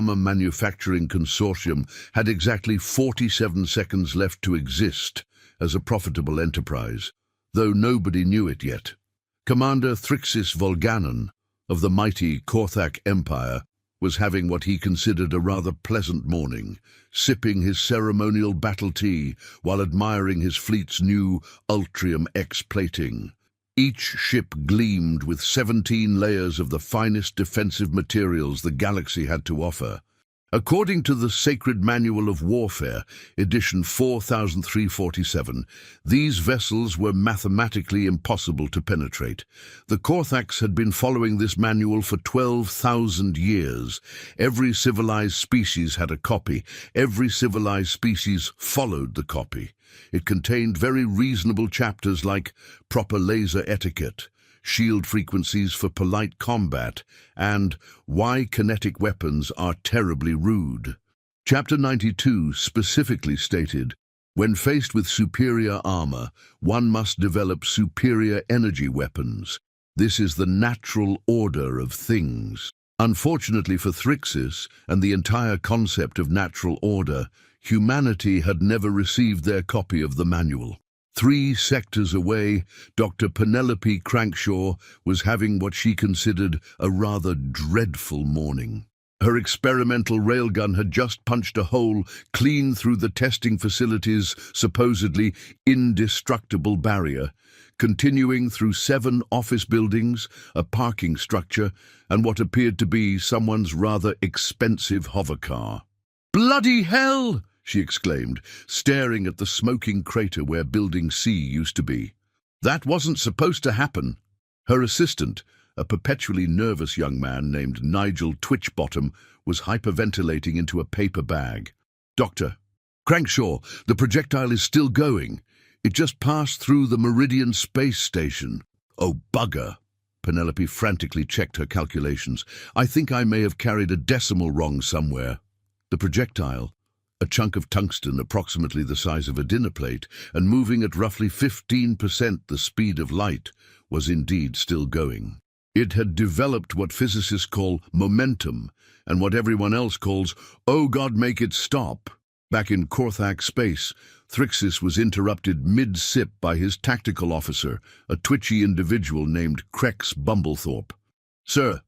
Armor Manufacturing Consortium had exactly 47 seconds left to exist as a profitable enterprise, though nobody knew it yet. Commander Thrixis Volganon of the mighty Korthak Empire was having what he considered a rather pleasant morning, sipping his ceremonial battle tea while admiring his fleet's new Ultrium X plating. Each ship gleamed with 17 layers of the finest defensive materials the galaxy had to offer. According to the Sacred Manual of Warfare, edition 4347, these vessels were mathematically impossible to penetrate. The Korthaks had been following this manual for 12,000 years. Every civilized species had a copy. Every civilized species followed the copy. It contained very reasonable chapters like proper laser etiquette, shield frequencies for polite combat, and why kinetic weapons are terribly rude. Chapter 92 specifically stated, when faced with superior armor, one must develop superior energy weapons. This is the natural order of things. Unfortunately for Thrixis and the entire concept of natural order, humanity had never received their copy of the manual. 3 sectors away, Dr. Penelope Crankshaw was having what she considered a rather dreadful morning. Her experimental railgun had just punched a hole clean through the testing facility's supposedly indestructible barrier, continuing through 7 office buildings, a parking structure, and what appeared to be someone's rather expensive hovercar. "Bloody hell!" she exclaimed, staring at the smoking crater where Building C used to be. "That wasn't supposed to happen." Her assistant, a perpetually nervous young man named Nigel Twitchbottom, was hyperventilating into a paper bag. "Doctor, Crankshaw, the projectile is still going. It just passed through the Meridian space station." "Oh, bugger." Penelope frantically checked her calculations. "I think I may have carried a decimal wrong somewhere." The projectile, a chunk of tungsten approximately the size of a dinner plate and moving at roughly 15% the speed of light, was indeed still going. It had developed what physicists call momentum and what everyone else calls, "Oh God, make it stop." Back in Korthak space, Thrixis was interrupted mid-sip by his tactical officer, a twitchy individual named Crex Bumblethorpe. "Sir,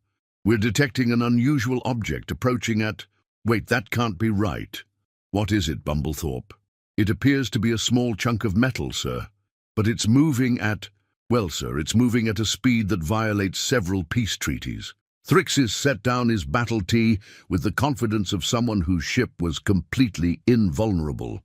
we're detecting an unusual object approaching at—" "Wait, that can't be right." "What is it, Bumblethorpe?" "It appears to be a small chunk of metal, sir. But it's moving at—" "Well, sir, it's moving at a speed that violates several peace treaties." Thrixis set down his battle tea with the confidence of someone whose ship was completely invulnerable.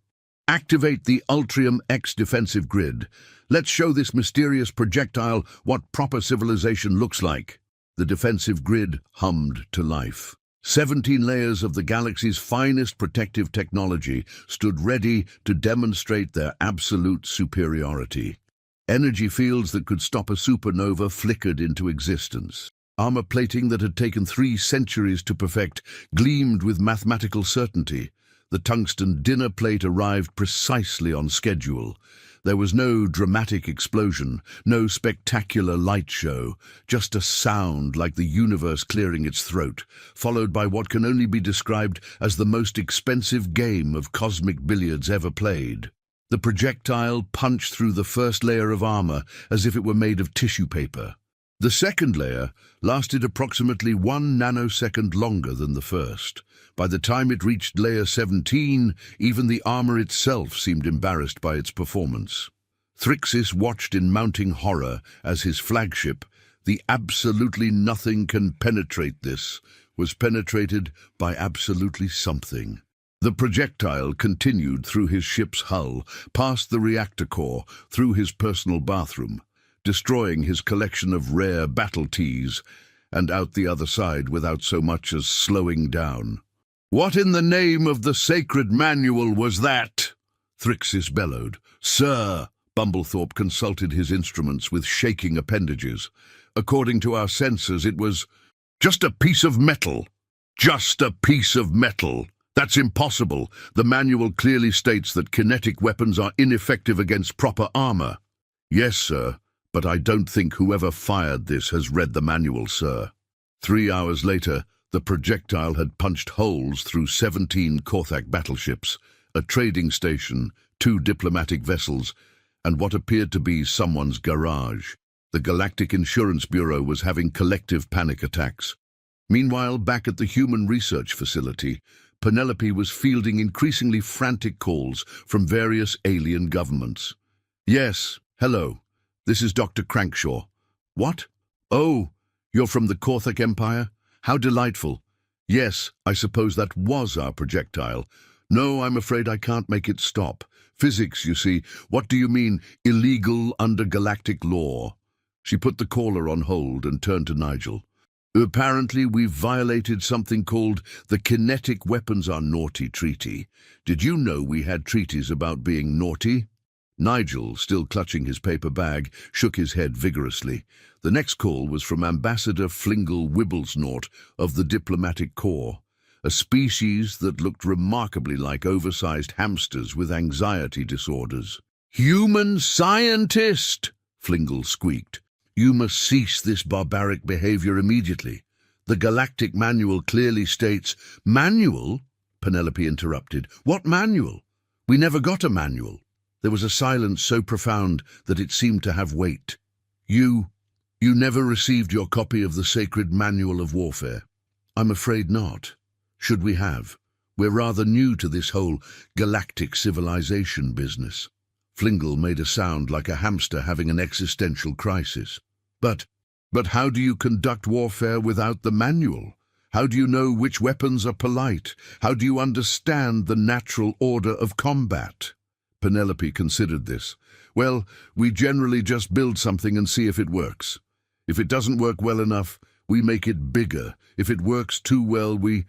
"Activate the Ultrium X defensive grid. Let's show this mysterious projectile what proper civilization looks like." The defensive grid hummed to life. 17 layers of the galaxy's finest protective technology stood ready to demonstrate their absolute superiority. Energy fields that could stop a supernova flickered into existence. Armor plating that had taken 3 centuries to perfect gleamed with mathematical certainty. The tungsten dinner plate arrived precisely on schedule. There was no dramatic explosion, no spectacular light show, just a sound like the universe clearing its throat, followed by what can only be described as the most expensive game of cosmic billiards ever played. The projectile punched through the first layer of armor as if it were made of tissue paper. The second layer lasted approximately 1 nanosecond longer than the first. By the time it reached layer 17, even the armor itself seemed embarrassed by its performance. Thrixis watched in mounting horror as his flagship, the absolutely nothing can penetrate this, was penetrated by absolutely something. The projectile continued through his ship's hull, past the reactor core, through his personal bathroom, destroying his collection of rare battle teas, and out the other side without so much as slowing down. "What in the name of the sacred manual was that?" Thrixis bellowed. "Sir," Bumblethorpe consulted his instruments with shaking appendages. "According to our sensors, it was just a piece of metal. Just a piece of metal. That's impossible. The manual clearly states that kinetic weapons are ineffective against proper armor." "Yes, sir, but I don't think whoever fired this has read the manual, sir." 3 hours later, The projectile had punched holes through 17 Korthak battleships, a trading station, 2 diplomatic vessels, and what appeared to be someone's garage. The Galactic Insurance Bureau was having collective panic attacks. Meanwhile, back at the Human Research Facility, Penelope was fielding increasingly frantic calls from various alien governments. Yes, hello. This is Dr. Crankshaw. What? Oh, you're from the Korthak Empire? How delightful. Yes, I suppose that was our projectile. No, I'm afraid I can't make it stop. Physics, you see. What do you mean, illegal under galactic law? She put the caller on hold and turned to Nigel. Apparently, we've violated something called the Kinetic Weapons Are Naughty Treaty. Did you know we had treaties about being naughty? Nigel, still clutching his paper bag, shook his head vigorously. The next call was from Ambassador Flingle Wibblesnort of the Diplomatic Corps, a species that looked remarkably like oversized hamsters with anxiety disorders. "Human scientist!" Flingle squeaked. "You must cease this barbaric behavior immediately. The Galactic Manual clearly states—" "Manual?" Penelope interrupted. "What manual? We never got a manual." There was a silence so profound that it seemed to have weight. You never received your copy of the Sacred Manual of Warfare?" "I'm afraid not. Should we have? We're rather new to this whole galactic civilization business." Flingle made a sound like a hamster having an existential crisis. But how do you conduct warfare without the manual? How do you know which weapons are polite? How do you understand the natural order of combat?" Penelope considered this. "Well, we generally just build something and see if it works. If it doesn't work well enough, we make it bigger. If it works too well, we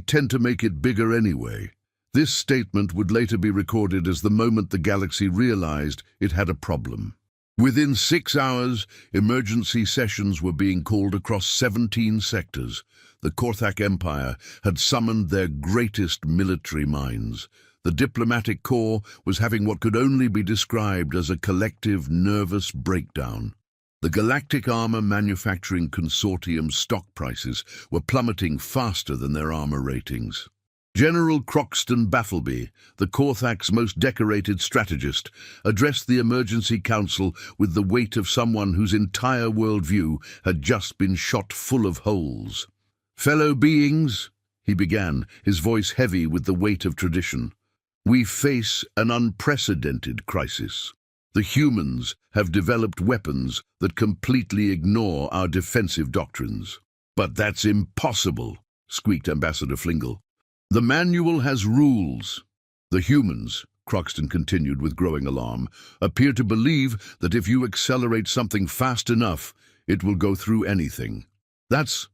tend to make it bigger anyway." This statement would later be recorded as the moment the galaxy realized it had a problem. Within 6 hours, emergency sessions were being called across 17 sectors. The Korthak Empire had summoned their greatest military minds. The Diplomatic Corps was having what could only be described as a collective nervous breakdown. The Galactic Armor Manufacturing Consortium stock prices were plummeting faster than their armor ratings. General Croxton Battleby, the Korthak's most decorated strategist, addressed the Emergency Council with the weight of someone whose entire worldview had just been shot full of holes. "Fellow beings," he began, his voice heavy with the weight of tradition, "we face an unprecedented crisis. The humans have developed weapons that completely ignore our defensive doctrines." "But that's impossible," squeaked Ambassador Flingle. "The manual has rules. The humans," Croxton continued with growing alarm, "appear to believe that if you accelerate something fast enough, it will go through anything." That's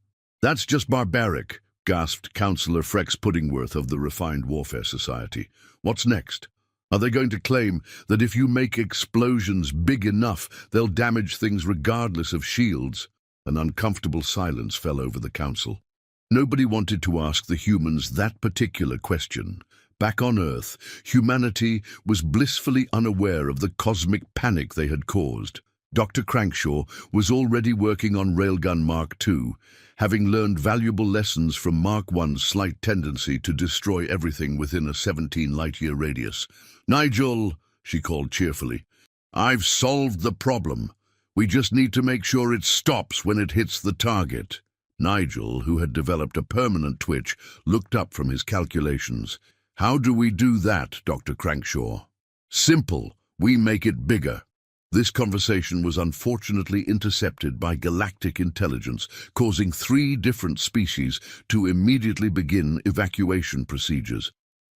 just barbaric," gasped Councillor Frex Puddingworth of the Refined Warfare Society. "What's next? Are they going to claim that if you make explosions big enough, they'll damage things regardless of shields?" An uncomfortable silence fell over the council. Nobody wanted to ask the humans that particular question. Back on Earth, humanity was blissfully unaware of the cosmic panic they had caused. Dr. Crankshaw was already working on Railgun Mark II, having learned valuable lessons from Mark I's slight tendency to destroy everything within a 17-light-year radius. "Nigel," she called cheerfully, "I've solved the problem. We just need to make sure it stops when it hits the target." Nigel, who had developed a permanent twitch, looked up from his calculations. "How do we do that, Dr. Crankshaw?" "Simple. We make it bigger." This conversation was unfortunately intercepted by galactic intelligence, causing 3 different species to immediately begin evacuation procedures.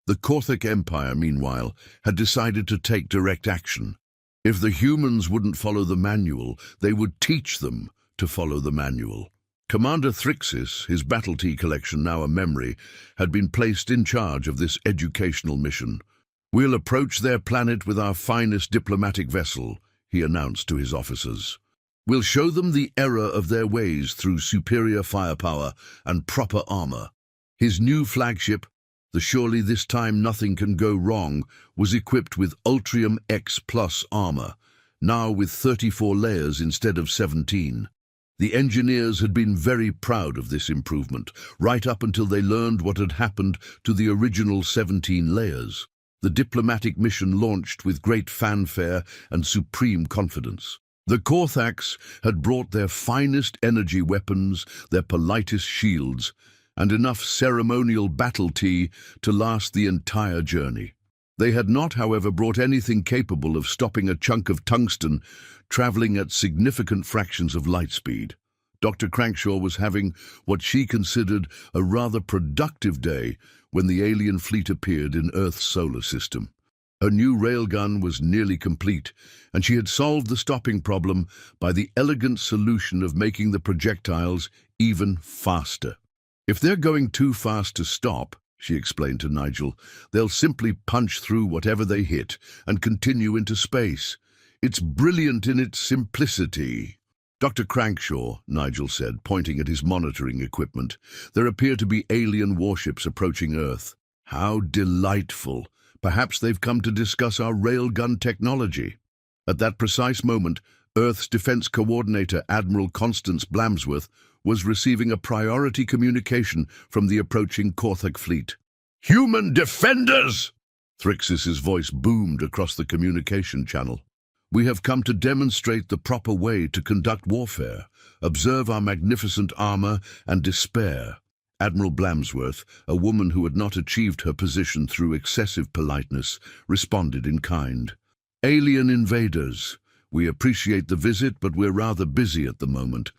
The Korthak Empire, meanwhile, had decided to take direct action. If the humans wouldn't follow the manual, they would teach them to follow the manual. Commander Thrixis, his battle tea collection now a memory, had been placed in charge of this educational mission. "We'll approach their planet with our finest diplomatic vessel," he announced to his officers. "We'll show them the error of their ways through superior firepower and proper armor." His new flagship, the Surely This Time Nothing Can Go Wrong, was equipped with Ultrium X Plus armor, now with 34 layers instead of 17. The engineers had been very proud of this improvement, right up until they learned what had happened to the original 17 layers. The diplomatic mission launched with great fanfare and supreme confidence. The Korthaks had brought their finest energy weapons, their politest shields, and enough ceremonial battle tea to last the entire journey. They had not, however, brought anything capable of stopping a chunk of tungsten traveling at significant fractions of light speed. Dr. Crankshaw was having what she considered a rather productive day when the alien fleet appeared in Earth's solar system. Her new railgun was nearly complete, and she had solved the stopping problem by the elegant solution of making the projectiles even faster. "If they're going too fast to stop," she explained to Nigel, "they'll simply punch through whatever they hit and continue into space. It's brilliant in its simplicity." "Dr. Crankshaw," Nigel said, pointing at his monitoring equipment, "there appear to be alien warships approaching Earth." "How delightful! Perhaps they've come to discuss our railgun technology." At that precise moment, Earth's Defense Coordinator, Admiral Constance Blamsworth, was receiving a priority communication from the approaching Korthak fleet. "Human defenders!" Thrixis's voice boomed across the communication channel. "We have come to demonstrate the proper way to conduct warfare. Observe our magnificent armor and despair." Admiral Blamsworth, a woman who had not achieved her position through excessive politeness, responded in kind. "Alien invaders, we appreciate the visit, but we're rather busy at the moment.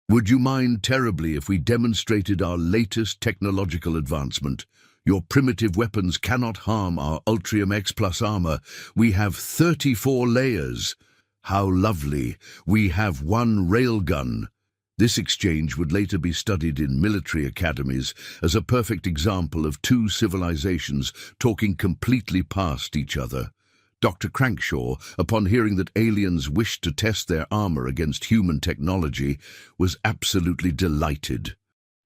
Would you mind terribly if we demonstrated our latest technological advancement? Your primitive weapons cannot harm our Ultrium X Plus armor. We have 34 layers. How lovely! We have one railgun." This exchange would later be studied in military academies as a perfect example of two civilizations talking completely past each other. Dr. Crankshaw, upon hearing that aliens wished to test their armor against human technology, was absolutely delighted.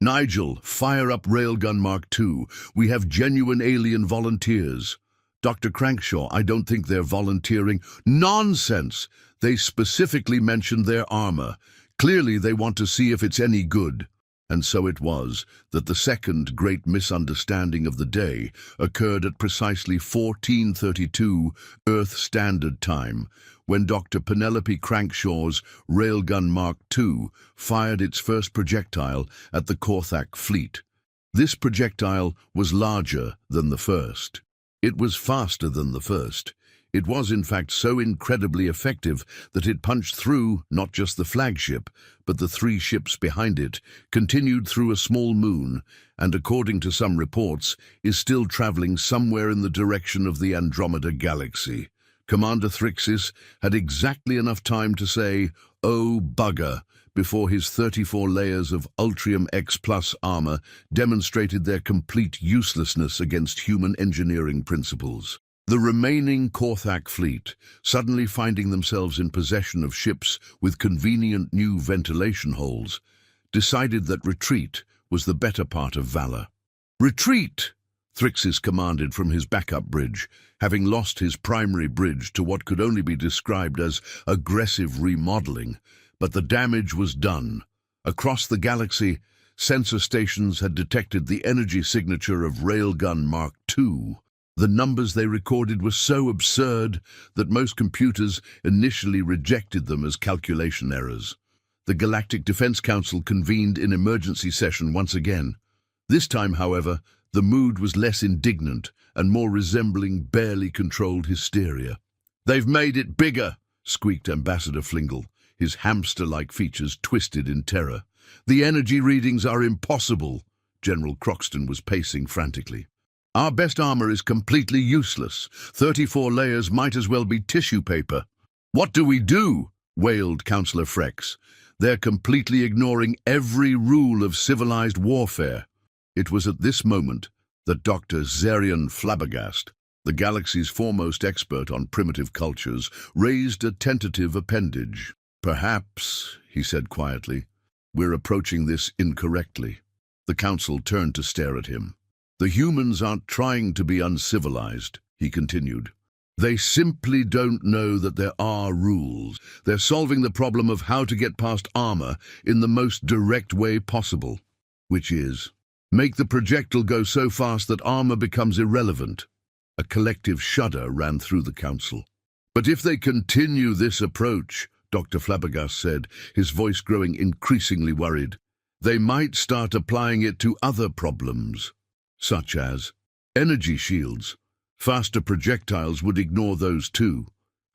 "Nigel, fire up Railgun Mark II. We have genuine alien volunteers." "Dr. Crankshaw, I don't think they're volunteering." "Nonsense! They specifically mentioned their armor. Clearly they want to see if it's any good." And so it was that the second great misunderstanding of the day occurred at precisely 14:32 Earth Standard Time, when Dr. Penelope Crankshaw's Railgun Mark II fired its first projectile at the Korthak fleet. This projectile was larger than the first. It was faster than the first. It was, in fact, so incredibly effective that it punched through not just the flagship, but the 3 ships behind it, continued through a small moon, and, according to some reports, is still traveling somewhere in the direction of the Andromeda Galaxy. Commander Thrixis had exactly enough time to say, "Oh, bugger," before his 34 layers of Ultrium X Plus armor demonstrated their complete uselessness against human engineering principles. The remaining Korthak fleet, suddenly finding themselves in possession of ships with convenient new ventilation holes, decided that retreat was the better part of valor. "Retreat!" Thrixis commanded from his backup bridge, having lost his primary bridge to what could only be described as aggressive remodeling, but the damage was done. Across the galaxy, sensor stations had detected the energy signature of Railgun Mark II. The numbers they recorded were so absurd that most computers initially rejected them as calculation errors. The Galactic Defense Council convened in emergency session once again. This time, however, the mood was less indignant and more resembling barely controlled hysteria. "They've made it bigger," squeaked Ambassador Flingle, his hamster-like features twisted in terror. "The energy readings are impossible." General Croxton was pacing frantically. "Our best armor is completely useless. 34 layers might as well be tissue paper." "What do we do?" wailed Councillor Frex. "They're completely ignoring every rule of civilized warfare." It was at this moment that Dr. Zerion Flabbergast, the galaxy's foremost expert on primitive cultures, raised a tentative appendage. "Perhaps," he said quietly, "we're approaching this incorrectly." The council turned to stare at him. "The humans aren't trying to be uncivilized," he continued. They simply don't know that there are rules. They're solving the problem of how to get past armor in the most direct way possible, which is, make the projectile go so fast that armor becomes irrelevant. A collective shudder ran through the council. But if they continue this approach, Dr. Flabbergas said, his voice growing increasingly worried, they might start applying it to other problems, such as energy shields. Faster projectiles would ignore those too,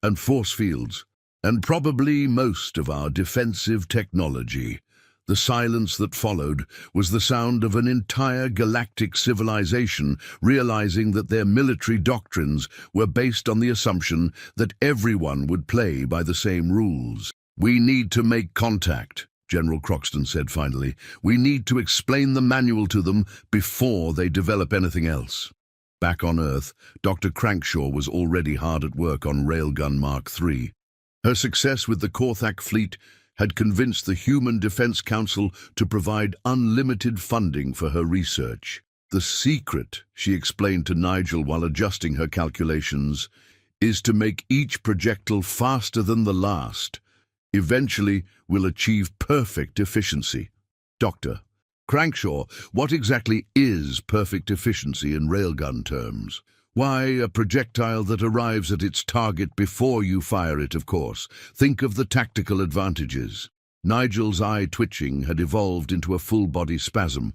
and force fields, and probably most of our defensive technology. The silence that followed was the sound of an entire galactic civilization realizing that their military doctrines were based on the assumption that everyone would play by the same rules. "We need to make contact," General Croxton said finally. "We need to explain the manual to them before they develop anything else." Back on Earth, Dr. Crankshaw was already hard at work on Railgun Mark III. Her success with the Korthak fleet had convinced the Human Defense Council to provide unlimited funding for her research. "The secret," she explained to Nigel while adjusting her calculations, "is to make each projectile faster than the last. Eventually, we'll achieve perfect efficiency." "Doctor Crankshaw, what exactly is perfect efficiency in railgun terms?" "Why, a projectile that arrives at its target before you fire it, of course. Think of the tactical advantages." Nigel's eye twitching had evolved into a full-body spasm.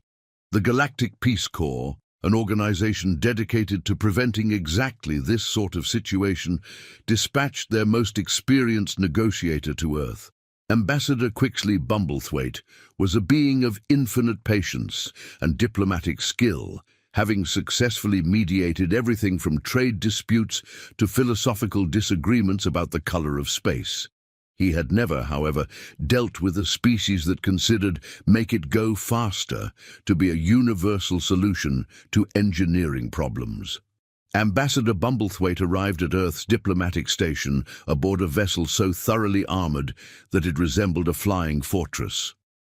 The Galactic Peace Corps, an organization dedicated to preventing exactly this sort of situation, dispatched their most experienced negotiator to Earth. Ambassador Quixley Bumblethwaite was a being of infinite patience and diplomatic skill, having successfully mediated everything from trade disputes to philosophical disagreements about the color of space. He had never, however, dealt with a species that considered "make it go faster" to be a universal solution to engineering problems. Ambassador Bumblethwaite arrived at Earth's diplomatic station aboard a vessel so thoroughly armored that it resembled a flying fortress.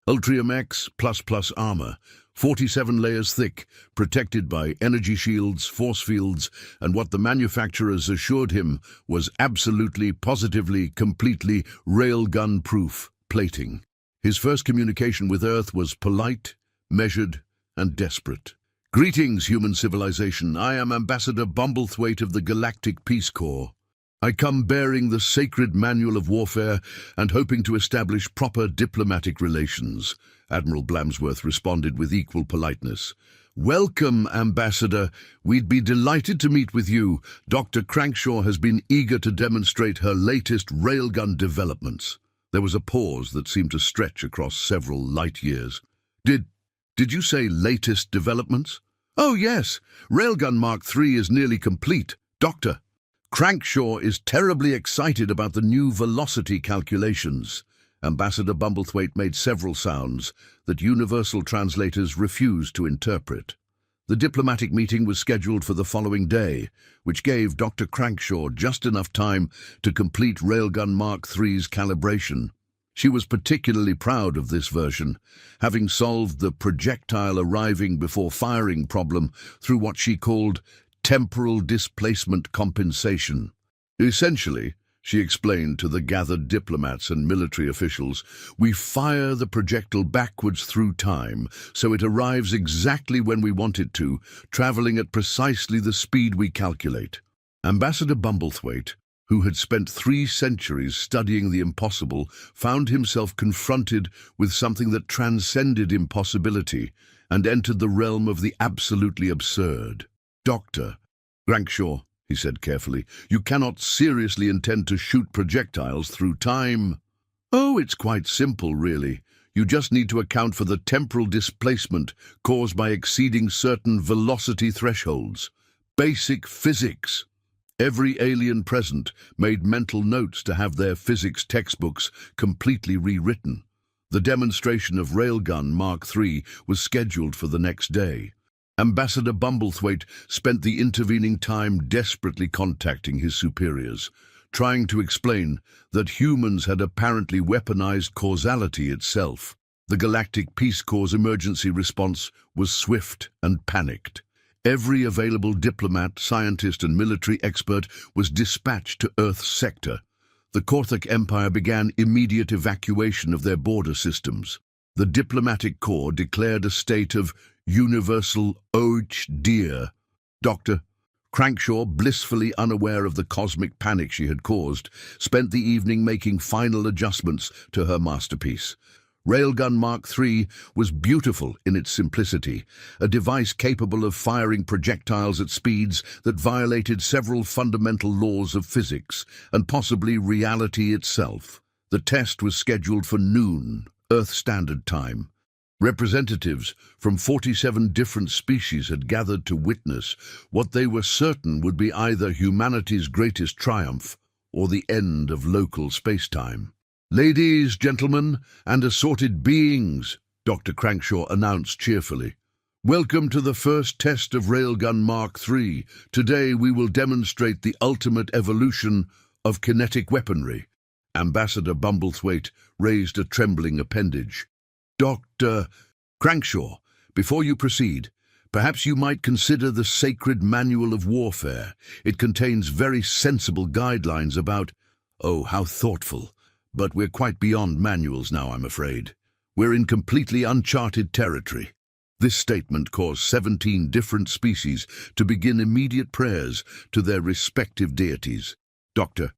Ultrium X ++ armor, 47 layers thick, protected by energy shields, force fields, and what the manufacturers assured him was absolutely, positively, completely railgun-proof plating. His first communication with Earth was polite, measured, and desperate. "Greetings, human civilization. I am Ambassador Bumblethwaite of the Galactic Peace Corps. I come bearing the sacred manual of warfare and hoping to establish proper diplomatic relations." Admiral Blamsworth responded with equal politeness. "Welcome, Ambassador. We'd be delighted to meet with you. Dr. Crankshaw has been eager to demonstrate her latest railgun developments." There was a pause that seemed to stretch across several light years. Did you say latest developments?" "Oh, yes. Railgun Mark III is nearly complete. Doctor Crankshaw is terribly excited about the new velocity calculations." Ambassador Bumblethwaite made several sounds that universal translators refused to interpret. The diplomatic meeting was scheduled for the following day, which gave Dr. Crankshaw just enough time to complete Railgun Mark III's calibration. She was particularly proud of this version, having solved the projectile arriving before firing problem through what she called temporal displacement compensation. Essentially, she explained to the gathered diplomats and military officials, we fire the projectile backwards through time so it arrives exactly when we want it to, traveling at precisely the speed we calculate. Ambassador Bumblethwaite, who had spent 3 centuries studying the impossible, found himself confronted with something that transcended impossibility and entered the realm of the absolutely absurd. "Dr. Crankshaw," he said carefully, "you cannot seriously intend to shoot projectiles through time." "Oh, it's quite simple, really. You just need to account for the temporal displacement caused by exceeding certain velocity thresholds. Basic physics." Every alien present made mental notes to have their physics textbooks completely rewritten. The demonstration of Railgun Mark III was scheduled for the next day. Ambassador Bumblethwaite spent the intervening time desperately contacting his superiors, trying to explain that humans had apparently weaponized causality itself. The Galactic Peace Corps' emergency response was swift and panicked. Every available diplomat, scientist, and military expert was dispatched to Earth's sector. The Korthak Empire began immediate evacuation of their border systems. The diplomatic corps declared a state of universal dear. Dr. Crankshaw, blissfully unaware of the cosmic panic she had caused, spent the evening making final adjustments to her masterpiece. Railgun Mark III was beautiful in its simplicity, a device capable of firing projectiles at speeds that violated several fundamental laws of physics, and possibly reality itself. The test was scheduled for noon, Earth Standard Time. Representatives from 47 different species had gathered to witness what they were certain would be either humanity's greatest triumph or the end of local space-time. "Ladies, gentlemen, and assorted beings," Dr. Crankshaw announced cheerfully. "Welcome to the first test of Railgun Mark III. Today we will demonstrate the ultimate evolution of kinetic weaponry." Ambassador Bumblethwaite raised a trembling appendage. "Dr. Crankshaw, before you proceed, perhaps you might consider the Sacred Manual of Warfare. It contains very sensible guidelines about—" "Oh, how thoughtful. But we're quite beyond manuals now, I'm afraid. We're in completely uncharted territory." This statement caused 17 different species to begin immediate prayers to their respective deities. Dr.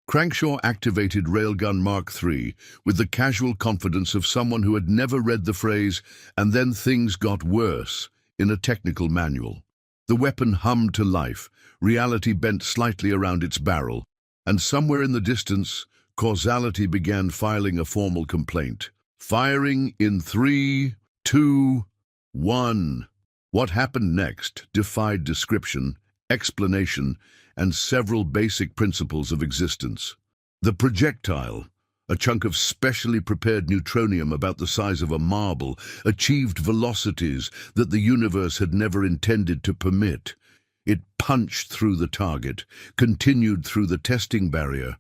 Crankshaw activated Railgun Mark III with the casual confidence of someone who had never read the phrase, "and then things got worse," in a technical manual. The weapon hummed to life, reality bent slightly around its barrel, and somewhere in the distance, causality began filing a formal complaint. "Firing in 3, 2, 1. What happened next defied description, explanation, and several basic principles of existence. The projectile, a chunk of specially prepared neutronium about the size of a marble, achieved velocities that the universe had never intended to permit. It punched through the target, continued through the testing barrier,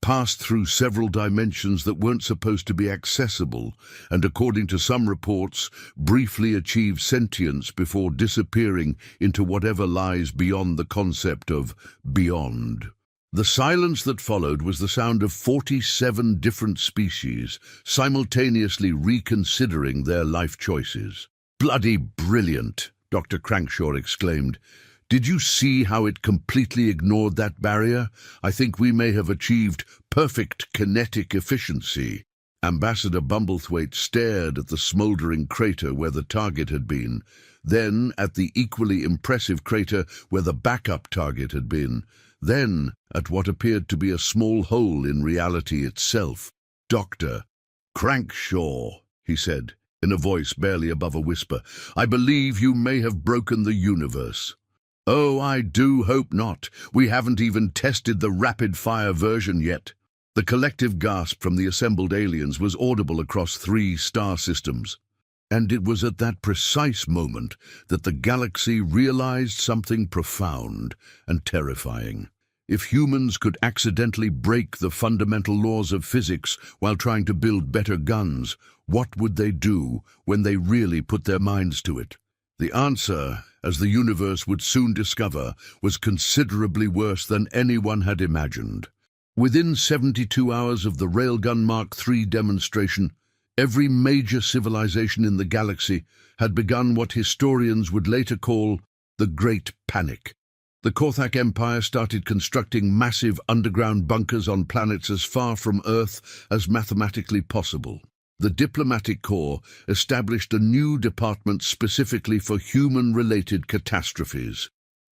passed through several dimensions that weren't supposed to be accessible, and according to some reports, briefly achieved sentience before disappearing into whatever lies beyond the concept of beyond. The silence that followed was the sound of 47 different species simultaneously reconsidering their life choices. "Bloody brilliant!" Dr. Crankshaw exclaimed. "Did you see how it completely ignored that barrier? I think we may have achieved perfect kinetic efficiency." Ambassador Bumblethwaite stared at the smouldering crater where the target had been, then at the equally impressive crater where the backup target had been, then at what appeared to be a small hole in reality itself. "Dr. Crankshaw," he said, in a voice barely above a whisper, "I believe you may have broken the universe." "Oh, I do hope not. We haven't even tested the rapid-fire version yet." The collective gasp from the assembled aliens was audible across 3 star systems. And it was at that precise moment that the galaxy realized something profound and terrifying. If humans could accidentally break the fundamental laws of physics while trying to build better guns, what would they do when they really put their minds to it? The answer, as the universe would soon discover, was considerably worse than anyone had imagined. Within 72 hours of the Railgun Mark III demonstration, every major civilization in the galaxy had begun what historians would later call the Great Panic. The Korthak Empire started constructing massive underground bunkers on planets as far from Earth as mathematically possible. The diplomatic corps established a new department specifically for human-related catastrophes.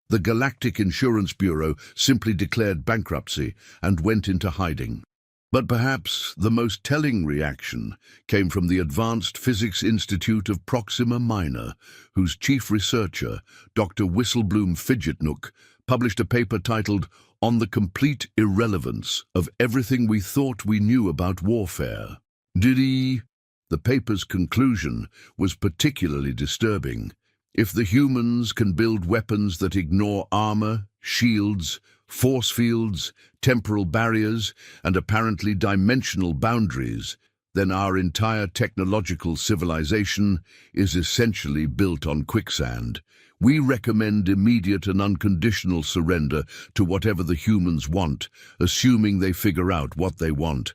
The Galactic Insurance Bureau simply declared bankruptcy and went into hiding. But perhaps the most telling reaction came from the Advanced Physics Institute of Proxima Minor, whose chief researcher, Dr. Whistlebloom Fidgetnook, published a paper titled "On the Complete Irrelevance of Everything We Thought We Knew About Warfare." The paper's conclusion was particularly disturbing. If the humans can build weapons that ignore armor, shields, force fields, temporal barriers, and apparently dimensional boundaries, then our entire technological civilization is essentially built on quicksand. We recommend immediate and unconditional surrender to whatever the humans want, assuming they figure out what they want.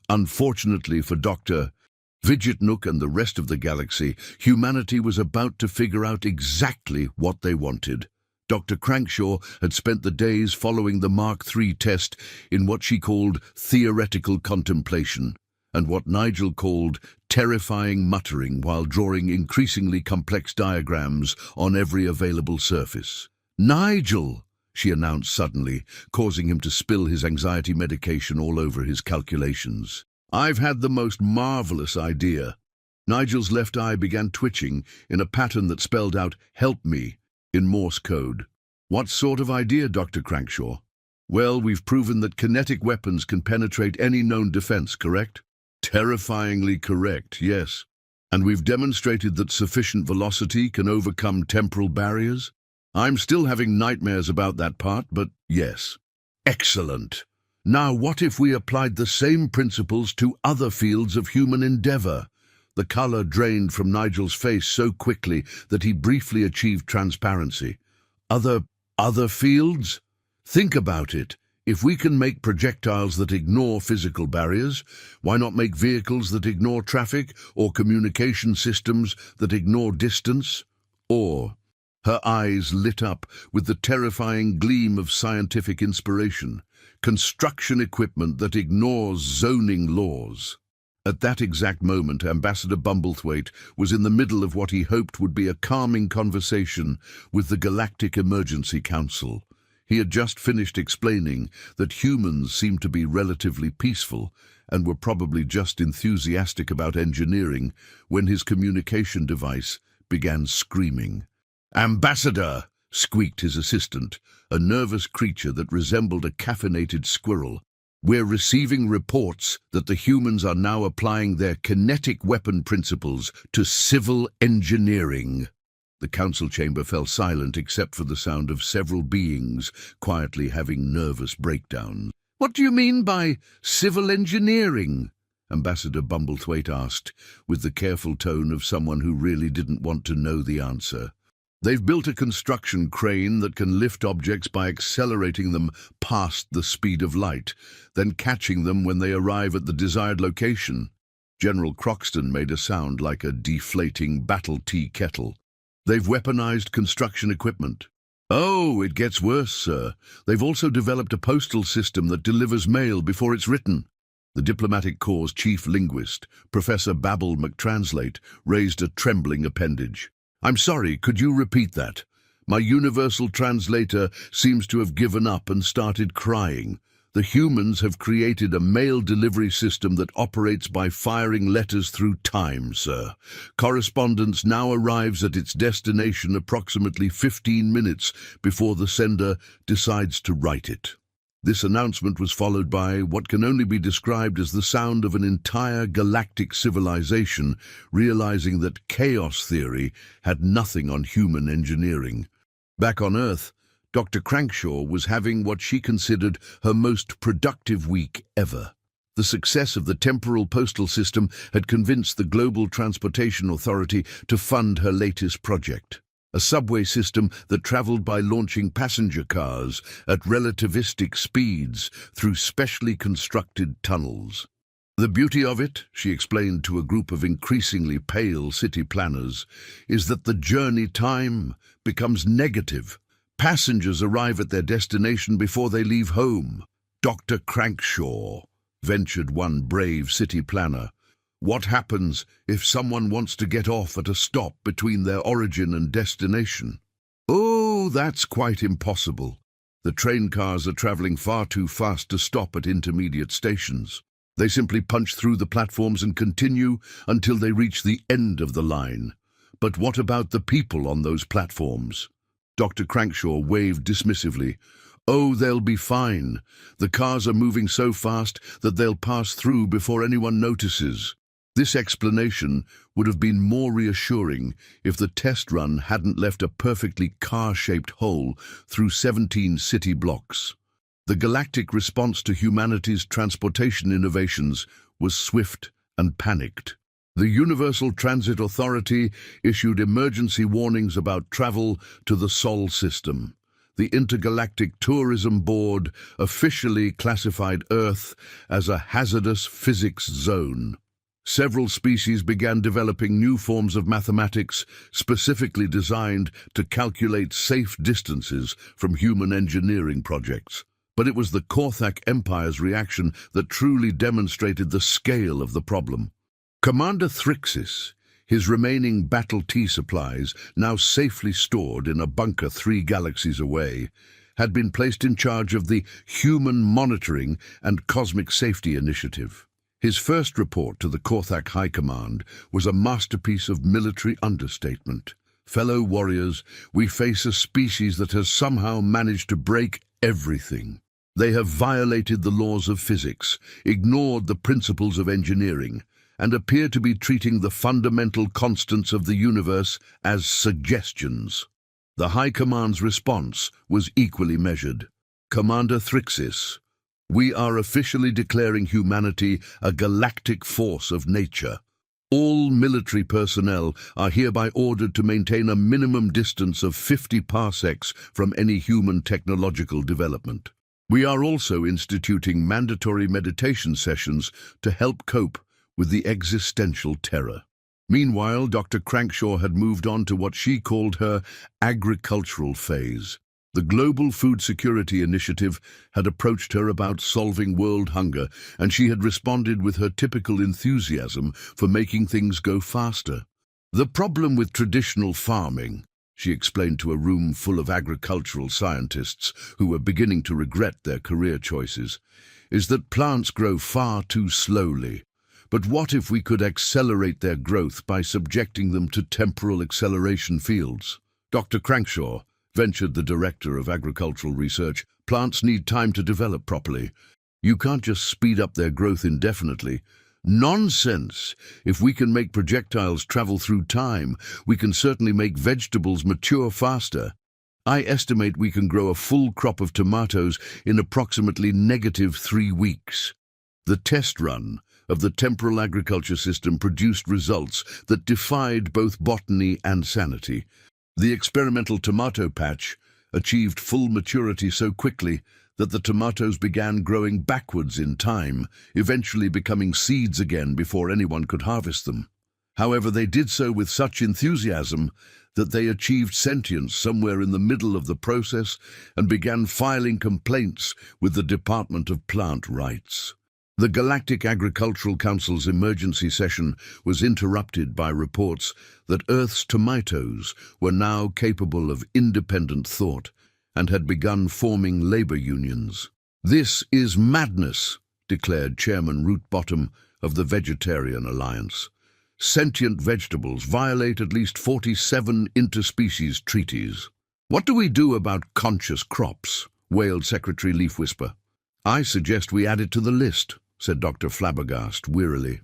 Unfortunately for Dr. Vidgetnook and the rest of the galaxy, humanity was about to figure out exactly what they wanted. Dr. Crankshaw had spent the days following the Mark III test in what she called theoretical contemplation, and what Nigel called terrifying muttering while drawing increasingly complex diagrams on every available surface. "Nigel!" she announced suddenly, causing him to spill his anxiety medication all over his calculations. "I've had the most marvelous idea." Nigel's left eye began twitching in a pattern that spelled out, "Help me," in Morse code. "What sort of idea, Dr. Crankshaw?" "Well, we've proven that kinetic weapons can penetrate any known defense, correct?" "Terrifyingly correct, yes. And we've demonstrated that sufficient velocity can overcome temporal barriers?" "I'm still having nightmares about that part, but yes." "Excellent. Now what if we applied the same principles to other fields of human endeavor?" The color drained from Nigel's face so quickly that he briefly achieved transparency. Other fields? Think about it. If we can make projectiles that ignore physical barriers, why not make vehicles that ignore traffic, or communication systems that ignore distance? Or, her eyes lit up with the terrifying gleam of scientific inspiration, construction equipment that ignores zoning laws. At that exact moment, Ambassador Bumblethwaite was in the middle of what he hoped would be a calming conversation with the Galactic Emergency Council. He had just finished explaining that humans seemed to be relatively peaceful and were probably just enthusiastic about engineering when his communication device began screaming. "Ambassador!" squeaked his assistant, a nervous creature that resembled a caffeinated squirrel. "We're receiving reports that the humans are now applying their kinetic weapon principles to civil engineering." The council chamber fell silent except for the sound of several beings quietly having nervous breakdowns. "What do you mean by civil engineering?" Ambassador Bumblethwaite asked, with the careful tone of someone who really didn't want to know the answer. "They've built a construction crane that can lift objects by accelerating them past the speed of light, then catching them when they arrive at the desired location." General Croxton made a sound like a deflating battle tea kettle. "They've weaponized construction equipment." "Oh, it gets worse, sir. They've also developed a postal system that delivers mail before it's written." The Diplomatic Corps' chief linguist, Professor Babel McTranslate, raised a trembling appendage. "I'm sorry, could you repeat that? My universal translator seems to have given up and started crying. The humans have created a mail delivery system that operates by firing letters through time, sir. Correspondence now arrives at its destination approximately 15 minutes before the sender decides to write it." This announcement was followed by what can only be described as the sound of an entire galactic civilization realizing that chaos theory had nothing on human engineering. Back on Earth, Dr. Crankshaw was having what she considered her most productive week ever. The success of the temporal postal system had convinced the Global Transportation Authority to fund her latest project, a subway system that traveled by launching passenger cars at relativistic speeds through specially constructed tunnels. "The beauty of it," she explained to a group of increasingly pale city planners, "is that the journey time becomes negative. Passengers arrive at their destination before they leave home." "Dr. Crankshaw," ventured one brave city planner, "what happens if someone wants to get off at a stop between their origin and destination?" "Oh, that's quite impossible. The train cars are traveling far too fast to stop at intermediate stations. They simply punch through the platforms and continue until they reach the end of the line. But what about the people on those platforms?" Dr. Crankshaw waved dismissively. "Oh, they'll be fine. The cars are moving so fast that they'll pass through before anyone notices." This explanation would have been more reassuring if the test run hadn't left a perfectly car-shaped hole through 17 city blocks. The galactic response to humanity's transportation innovations was swift and panicked. The Universal Transit Authority issued emergency warnings about travel to the Sol system. The Intergalactic Tourism Board officially classified Earth as a hazardous physics zone. Several species began developing new forms of mathematics specifically designed to calculate safe distances from human engineering projects. But it was the Korthak Empire's reaction that truly demonstrated the scale of the problem. Commander Thrixis, his remaining battle tea supplies, now safely stored in a bunker 3 galaxies away, had been placed in charge of the Human Monitoring and Cosmic Safety Initiative. His first report to the Korthak High Command was a masterpiece of military understatement. Fellow warriors, we face a species that has somehow managed to break everything. They have violated the laws of physics, ignored the principles of engineering, and appear to be treating the fundamental constants of the universe as suggestions. The High Command's response was equally measured. Commander Thrixis, we are officially declaring humanity a galactic force of nature. All military personnel are hereby ordered to maintain a minimum distance of 50 parsecs from any human technological development. We are also instituting mandatory meditation sessions to help cope with the existential terror. Meanwhile, Dr. Crankshaw had moved on to what she called her agricultural phase. The Global Food Security Initiative had approached her about solving world hunger, and she had responded with her typical enthusiasm for making things go faster. The problem with traditional farming, she explained to a room full of agricultural scientists who were beginning to regret their career choices, is that plants grow far too slowly. But what if we could accelerate their growth by subjecting them to temporal acceleration fields? Dr. Crankshaw ventured, the director of agricultural research. Plants need time to develop properly. You can't just speed up their growth indefinitely. Nonsense! If we can make projectiles travel through time, we can certainly make vegetables mature faster. I estimate we can grow a full crop of tomatoes in approximately -3 weeks. The test run of the temporal agriculture system produced results that defied both botany and sanity. The experimental tomato patch achieved full maturity so quickly that the tomatoes began growing backwards in time, eventually becoming seeds again before anyone could harvest them. However, they did so with such enthusiasm that they achieved sentience somewhere in the middle of the process and began filing complaints with the Department of Plant Rights. The Galactic Agricultural Council's emergency session was interrupted by reports that Earth's tomatoes were now capable of independent thought and had begun forming labor unions. "This is madness," declared Chairman Rootbottom of the Vegetarian Alliance. "Sentient vegetables violate at least 47 interspecies treaties." "What do we do about conscious crops?" wailed Secretary Leafwhisper. "I suggest we add it to the list," said Dr. Flabbergast wearily.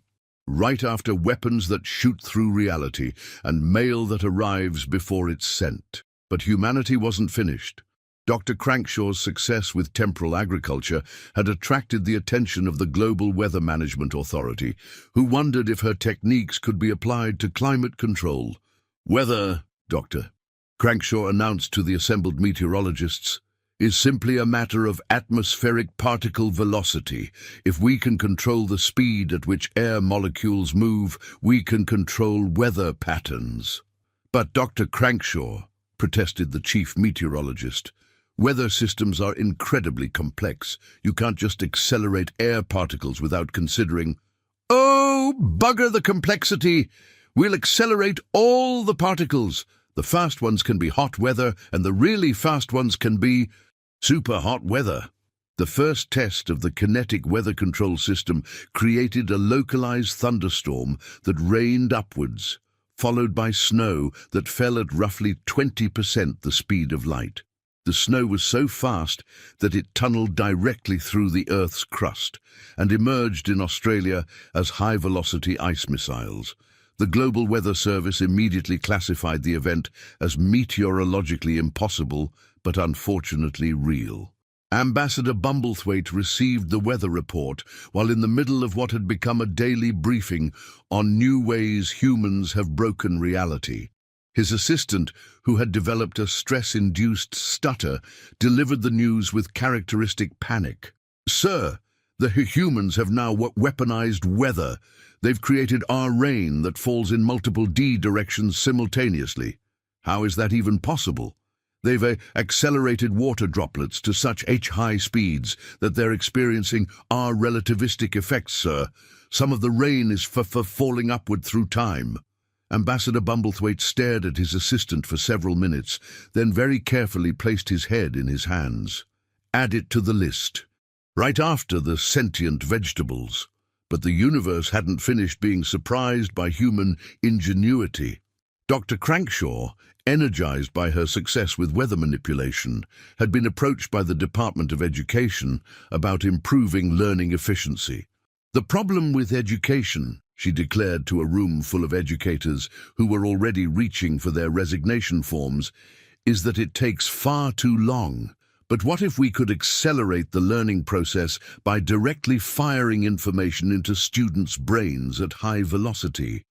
"Right after weapons that shoot through reality and mail that arrives before it's sent." But humanity wasn't finished. Dr. Crankshaw's success with temporal agriculture had attracted the attention of the Global Weather Management Authority, who wondered if her techniques could be applied to climate control. "Weather," Dr. Crankshaw announced to the assembled meteorologists, "is simply a matter of atmospheric particle velocity. If we can control the speed at which air molecules move, we can control weather patterns." "But Dr. Crankshaw," protested the chief meteorologist, "weather systems are incredibly complex. You can't just accelerate air particles without considering—" "Oh, bugger the complexity! We'll accelerate all the particles. The fast ones can be hot weather, and the really fast ones can be super hot weather." The first test of the kinetic weather control system created a localized thunderstorm that rained upwards, followed by snow that fell at roughly 20% the speed of light. The snow was so fast that it tunneled directly through the Earth's crust and emerged in Australia as high-velocity ice missiles. The Global Weather Service immediately classified the event as meteorologically impossible, but unfortunately real. Ambassador Bumblethwaite received the weather report while in the middle of what had become a daily briefing on new ways humans have broken reality. His assistant, who had developed a stress-induced stutter, delivered the news with characteristic panic. "Sir, the humans have now weaponized weather. They've created rain that falls in multiple directions simultaneously. How is that even possible? They've accelerated water droplets to such high speeds that they're experiencing relativistic effects, sir. Some of the rain is falling upward through time." Ambassador Bumblethwaite stared at his assistant for several minutes, then very carefully placed his head in his hands. "Add it to the list. Right after the sentient vegetables." But the universe hadn't finished being surprised by human ingenuity. Dr. Crankshaw, energized by her success with weather manipulation, had been approached by the Department of Education about improving learning efficiency. "The problem with education," she declared to a room full of educators who were already reaching for their resignation forms, "is that it takes far too long. But what if we could accelerate the learning process by directly firing information into students' brains at high velocity?"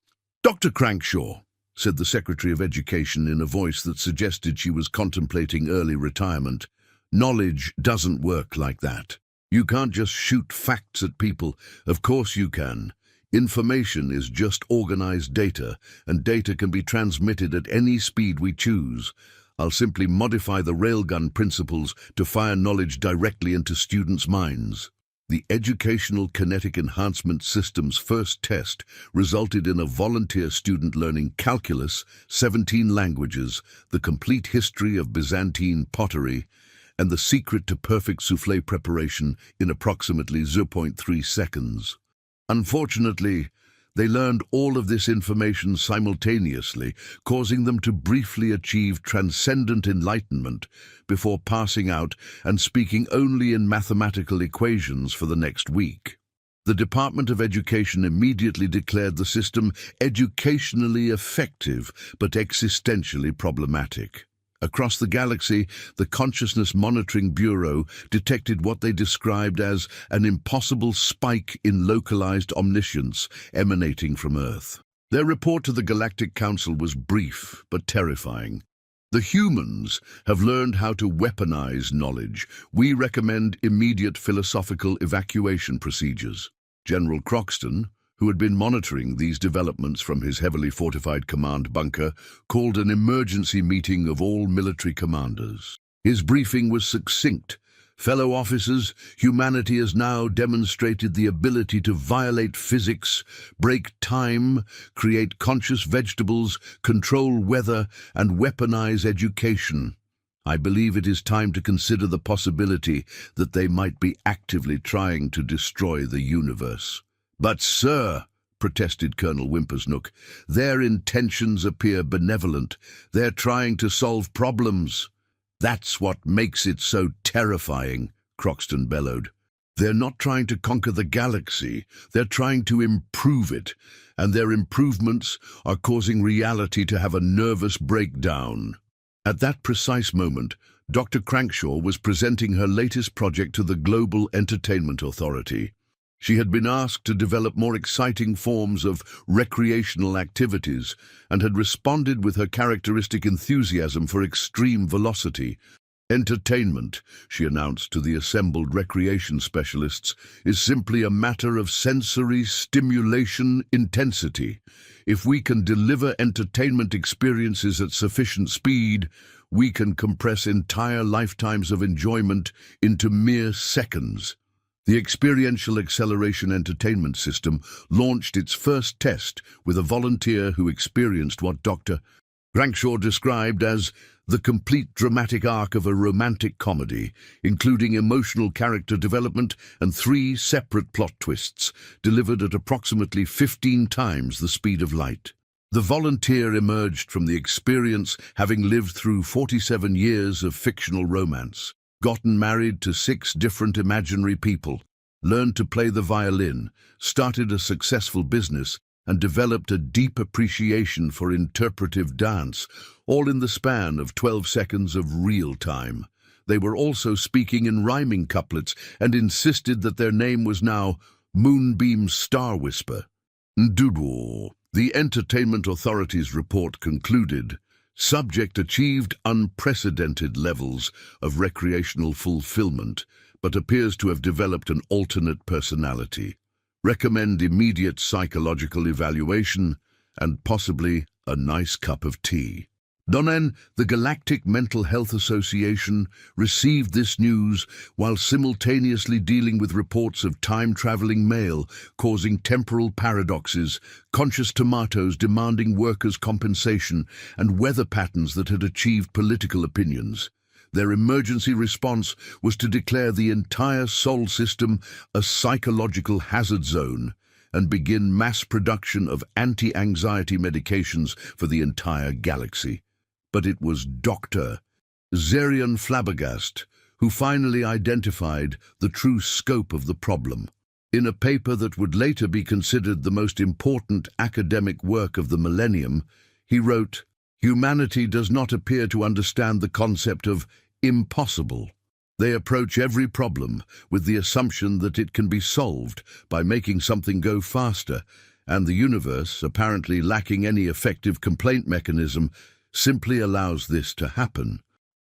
"Dr. Crankshaw," said the Secretary of Education in a voice that suggested she was contemplating early retirement, "knowledge doesn't work like that. You can't just shoot facts at people. Of course you can. Information is just organized data, and data can be transmitted at any speed we choose. I'll simply modify the railgun principles to fire knowledge directly into students' minds." The Educational Kinetic Enhancement System's first test resulted in a volunteer student learning calculus, 17 languages, the complete history of Byzantine pottery, and the secret to perfect soufflé preparation in approximately 0.3 seconds. Unfortunately, they learned all of this information simultaneously, causing them to briefly achieve transcendent enlightenment before passing out and speaking only in mathematical equations for the next week. The Department of Education immediately declared the system educationally effective but existentially problematic. Across the galaxy, the Consciousness Monitoring Bureau detected what they described as an impossible spike in localized omniscience emanating from Earth. Their report to the Galactic Council was brief but terrifying. "The humans have learned how to weaponize knowledge. We recommend immediate philosophical evacuation procedures." General Croxton, who had been monitoring these developments from his heavily fortified command bunker, called an emergency meeting of all military commanders. His briefing was succinct. "Fellow officers, humanity has now demonstrated the ability to violate physics, break time, create conscious vegetables, control weather, and weaponize education. I believe it is time to consider the possibility that they might be actively trying to destroy the universe." "But, sir," protested Colonel Wimpersnook, "their intentions appear benevolent. They're trying to solve problems." "That's what makes it so terrifying," Croxton bellowed. "They're not trying to conquer the galaxy. They're trying to improve it, and their improvements are causing reality to have a nervous breakdown." At that precise moment, Dr. Crankshaw was presenting her latest project to the Global Entertainment Authority. She had been asked to develop more exciting forms of recreational activities and had responded with her characteristic enthusiasm for extreme velocity. "Entertainment," she announced to the assembled recreation specialists, "is simply a matter of sensory stimulation intensity. If we can deliver entertainment experiences at sufficient speed, we can compress entire lifetimes of enjoyment into mere seconds." The Experiential Acceleration Entertainment System launched its first test with a volunteer who experienced what Dr. Crankshaw described as the complete dramatic arc of a romantic comedy, including emotional character development and 3 separate plot twists, delivered at approximately 15 times the speed of light. The volunteer emerged from the experience having lived through 47 years of fictional romance, gotten married to 6 different imaginary people, learned to play the violin, started a successful business, and developed a deep appreciation for interpretive dance, all in the span of 12 seconds of real time. They were also speaking in rhyming couplets and insisted that their name was now Moonbeam Star Whisper. Ndudu. The Entertainment Authority's report concluded, subject achieved unprecedented levels of recreational fulfillment, but appears to have developed an alternate personality. Recommend immediate psychological evaluation and possibly a nice cup of tea. Donen, the Galactic Mental Health Association, received this news while simultaneously dealing with reports of time-traveling mail causing temporal paradoxes, conscious tomatoes demanding workers' compensation, and weather patterns that had achieved political opinions. Their emergency response was to declare the entire Sol system a psychological hazard zone and begin mass production of anti-anxiety medications for the entire galaxy. But it was Dr. Zerion Flabbergast who finally identified the true scope of the problem. In a paper that would later be considered the most important academic work of the millennium, he wrote, "Humanity does not appear to understand the concept of impossible. They approach every problem with the assumption that it can be solved by making something go faster, and the universe, apparently lacking any effective complaint mechanism, simply allows this to happen."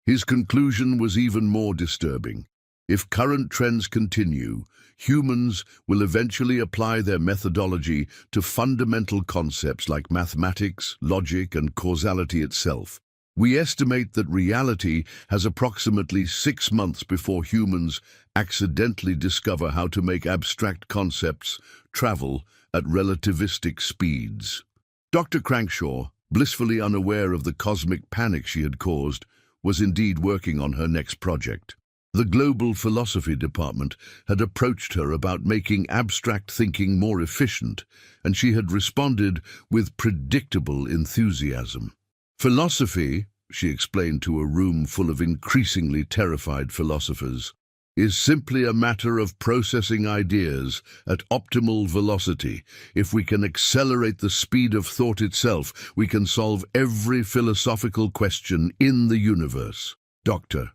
His conclusion was even more disturbing. If current trends continue, humans will eventually apply their methodology to fundamental concepts like mathematics, logic, and causality itself. We estimate that reality has approximately 6 months before humans accidentally discover how to make abstract concepts travel at relativistic speeds. Dr. Crankshaw, blissfully unaware of the cosmic panic she had caused, was indeed working on her next project. The Global Philosophy Department had approached her about making abstract thinking more efficient, and she had responded with predictable enthusiasm. "Philosophy," she explained to a room full of increasingly terrified philosophers, "is simply a matter of processing ideas at optimal velocity. If we can accelerate the speed of thought itself, we can solve every philosophical question in the universe." "Dr.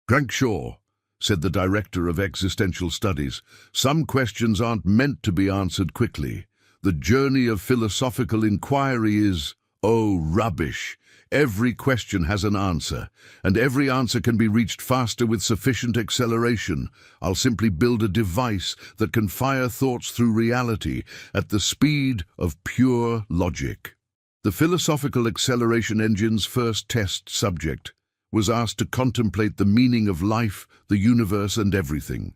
Crankshaw," said the director of existential studies, "some questions aren't meant to be answered quickly. The journey of philosophical inquiry is, oh, rubbish. Every question has an answer, and every answer can be reached faster with sufficient acceleration. I'll simply build a device that can fire thoughts through reality at the speed of pure logic." The philosophical acceleration engine's first test subject was asked to contemplate the meaning of life, the universe, and everything.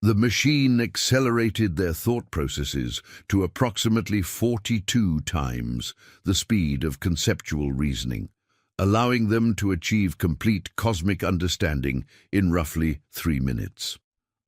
The machine accelerated their thought processes to approximately 42 times the speed of conceptual reasoning, allowing them to achieve complete cosmic understanding in roughly 3 minutes.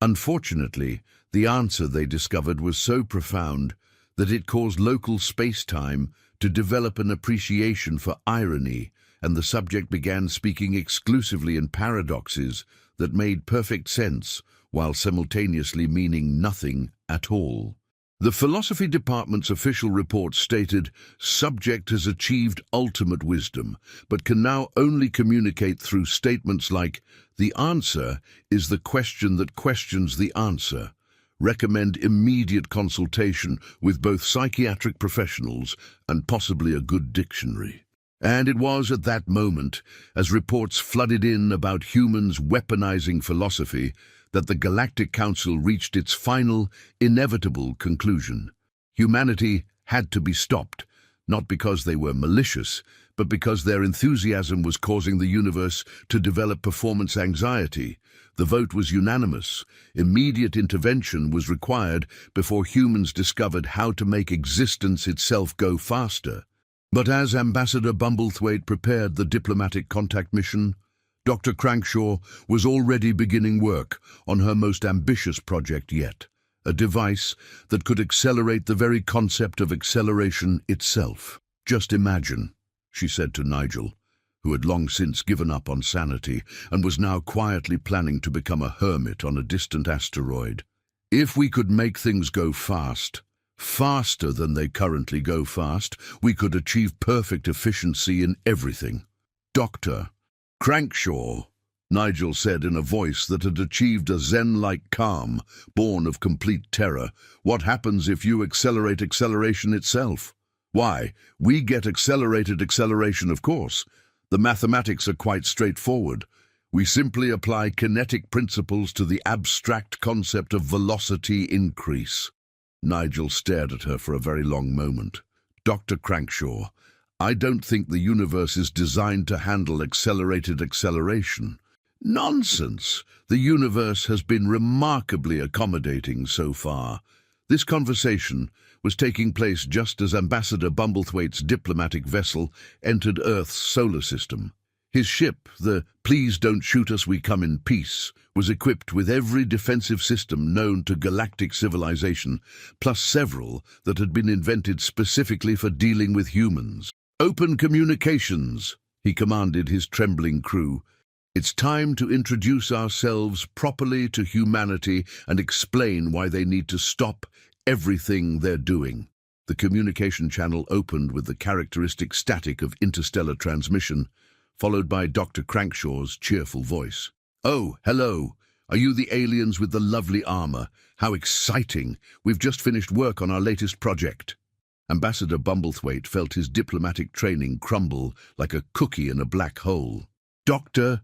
Unfortunately, the answer they discovered was so profound that it caused local space-time to develop an appreciation for irony, and the subject began speaking exclusively in paradoxes that made perfect sense while simultaneously meaning nothing at all. The philosophy department's official report stated, "Subject has achieved ultimate wisdom, but can now only communicate through statements like, 'The answer is the question that questions the answer.' Recommend immediate consultation with both psychiatric professionals and possibly a good dictionary." And it was at that moment, as reports flooded in about humans weaponizing philosophy, that the Galactic Council reached its final, inevitable conclusion. Humanity had to be stopped, not because they were malicious, but because their enthusiasm was causing the universe to develop performance anxiety. The vote was unanimous. Immediate intervention was required before humans discovered how to make existence itself go faster. But as Ambassador Bumblethwaite prepared the diplomatic contact mission, Dr. Crankshaw was already beginning work on her most ambitious project yet, a device that could accelerate the very concept of acceleration itself. "Just imagine," she said to Nigel, who had long since given up on sanity and was now quietly planning to become a hermit on a distant asteroid. "If we could make things go fast, faster than they currently go fast, we could achieve perfect efficiency in everything." Dr. Crankshaw Nigel said in a voice that had achieved a zen-like calm, born of complete terror. What happens if you accelerate acceleration itself? Why, we get accelerated acceleration, of course. The mathematics are quite straightforward. We simply apply kinetic principles to the abstract concept of velocity increase. Nigel stared at her for a very long moment. Dr. Crankshaw, I don't think the universe is designed to handle accelerated acceleration. Nonsense! The universe has been remarkably accommodating so far. This conversation was taking place just as Ambassador Bumblethwaite's diplomatic vessel entered Earth's solar system. His ship, the "Please Don't Shoot Us, We Come in Peace," was equipped with every defensive system known to galactic civilization, plus several that had been invented specifically for dealing with humans. "Open communications," he commanded his trembling crew. "It's time to introduce ourselves properly to humanity and explain why they need to stop everything they're doing." The communication channel opened with the characteristic static of interstellar transmission, followed by Dr. Crankshaw's cheerful voice. "Oh, hello. Are you the aliens with the lovely armor? How exciting. We've just finished work on our latest project." Ambassador Bumblethwaite felt his diplomatic training crumble like a cookie in a black hole. "Dr.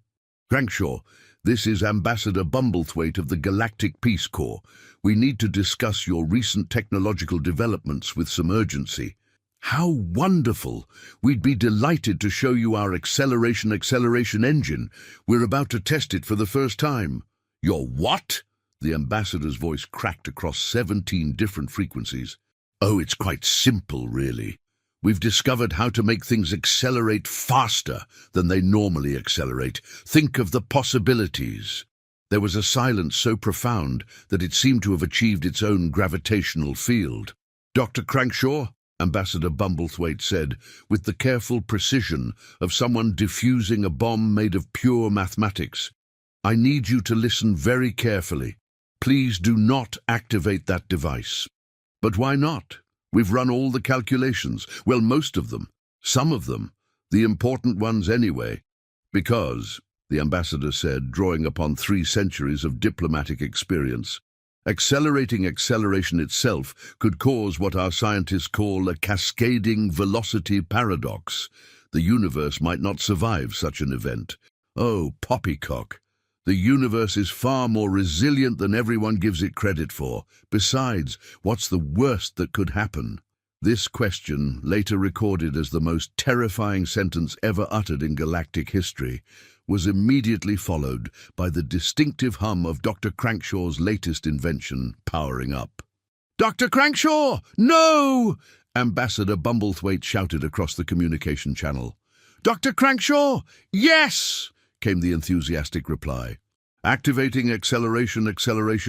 Crankshaw, this is Ambassador Bumblethwaite of the Galactic Peace Corps. We need to discuss your recent technological developments with some urgency." "How wonderful! We'd be delighted to show you our acceleration engine. We're about to test it for the first time." "Your what?" The ambassador's voice cracked across 17 different frequencies. "Oh, it's quite simple, really. We've discovered how to make things accelerate faster than they normally accelerate. Think of the possibilities." There was a silence so profound that it seemed to have achieved its own gravitational field. "Dr. Crankshaw," Ambassador Bumblethwaite said, with the careful precision of someone defusing a bomb made of pure mathematics, "I need you to listen very carefully. Please do not activate that device." "But why not? We've run all the calculations. Well, most of them. Some of them. The important ones anyway." "Because," the ambassador said, drawing upon 3 centuries of diplomatic experience, "accelerating acceleration itself could cause what our scientists call a cascading velocity paradox. The universe might not survive such an event." "Oh, poppycock. The universe is far more resilient than everyone gives it credit for. Besides, what's the worst that could happen?" This question, later recorded as the most terrifying sentence ever uttered in galactic history, was immediately followed by the distinctive hum of Dr. Crankshaw's latest invention powering up. "Dr. Crankshaw! No!" Ambassador Bumblethwaite shouted across the communication channel. "Dr. Crankshaw! Yes!" came the enthusiastic reply. "Activating acceleration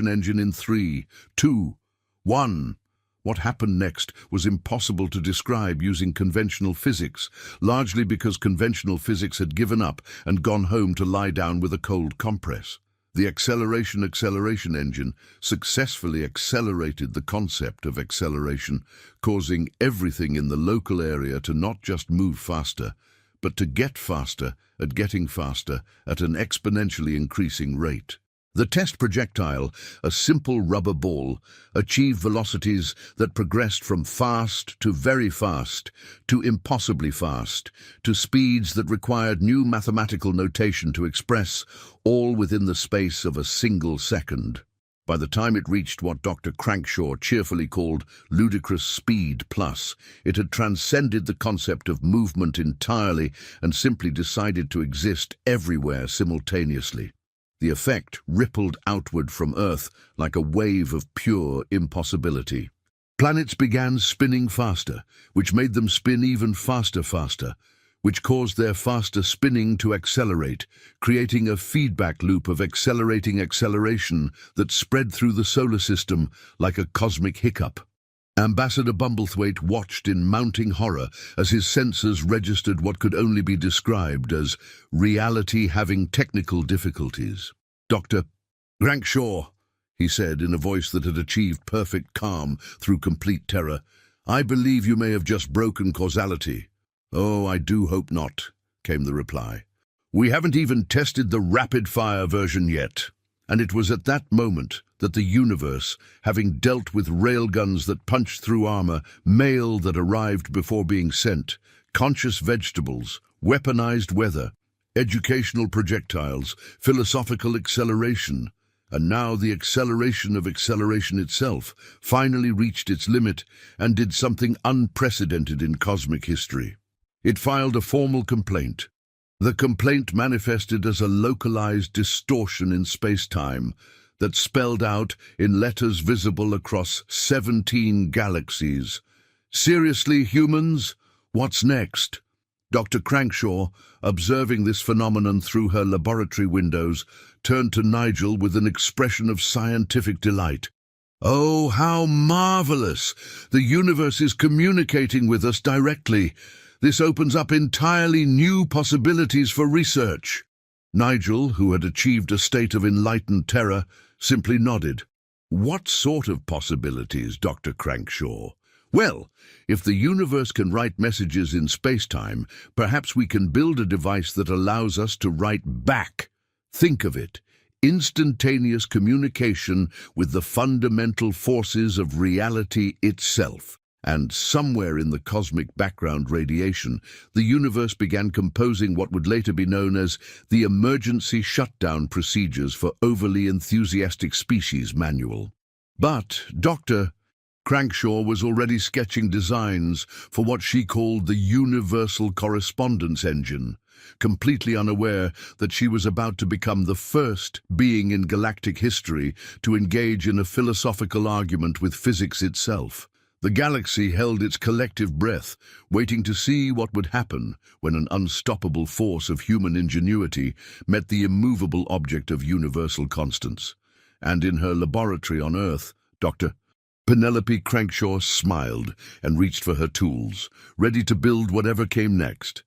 engine in 3, 2, 1. What happened next was impossible to describe using conventional physics, largely because conventional physics had given up and gone home to lie down with a cold compress. The acceleration engine successfully accelerated the concept of acceleration, causing everything in the local area to not just move faster, but to get faster at getting faster at an exponentially increasing rate. The test projectile, a simple rubber ball, achieved velocities that progressed from fast to very fast, to impossibly fast, to speeds that required new mathematical notation to express, all within the space of a single second. By the time it reached what Dr. Crankshaw cheerfully called ludicrous speed plus, it had transcended the concept of movement entirely and simply decided to exist everywhere simultaneously. The effect rippled outward from Earth like a wave of pure impossibility. Planets began spinning faster, which made them spin even faster, which caused their faster spinning to accelerate, creating a feedback loop of accelerating acceleration that spread through the solar system like a cosmic hiccup. Ambassador Bumblethwaite watched in mounting horror as his sensors registered what could only be described as reality having technical difficulties. "Dr. Crankshaw," he said in a voice that had achieved perfect calm through complete terror, "I believe you may have just broken causality." "Oh, I do hope not," came the reply. We haven't even tested the rapid-fire version yet. And it was at that moment that the universe, having dealt with railguns that punched through armor, mail that arrived before being sent, conscious vegetables, weaponized weather, educational projectiles, philosophical acceleration, and now the acceleration of acceleration itself, finally reached its limit and did something unprecedented in cosmic history. It filed a formal complaint. The complaint manifested as a localized distortion in space-time that spelled out in letters visible across 17 galaxies. Seriously, humans? What's next? Dr. Crankshaw, observing this phenomenon through her laboratory windows, turned to Nigel with an expression of scientific delight. Oh, how marvelous! The universe is communicating with us directly. This opens up entirely new possibilities for research. Nigel, who had achieved a state of enlightened terror, simply nodded. What sort of possibilities, Dr. Crankshaw? Well, if the universe can write messages in space-time, perhaps we can build a device that allows us to write back. Think of it. Instantaneous communication with the fundamental forces of reality itself. And somewhere in the cosmic background radiation, the universe began composing what would later be known as the Emergency Shutdown Procedures for Overly Enthusiastic Species Manual. But Dr. Crankshaw was already sketching designs for what she called the Universal Correspondence Engine, completely unaware that she was about to become the first being in galactic history to engage in a philosophical argument with physics itself. The galaxy held its collective breath, waiting to see what would happen when an unstoppable force of human ingenuity met the immovable object of universal constants. And in her laboratory on Earth, Dr. Penelope Crankshaw smiled and reached for her tools, ready to build whatever came next.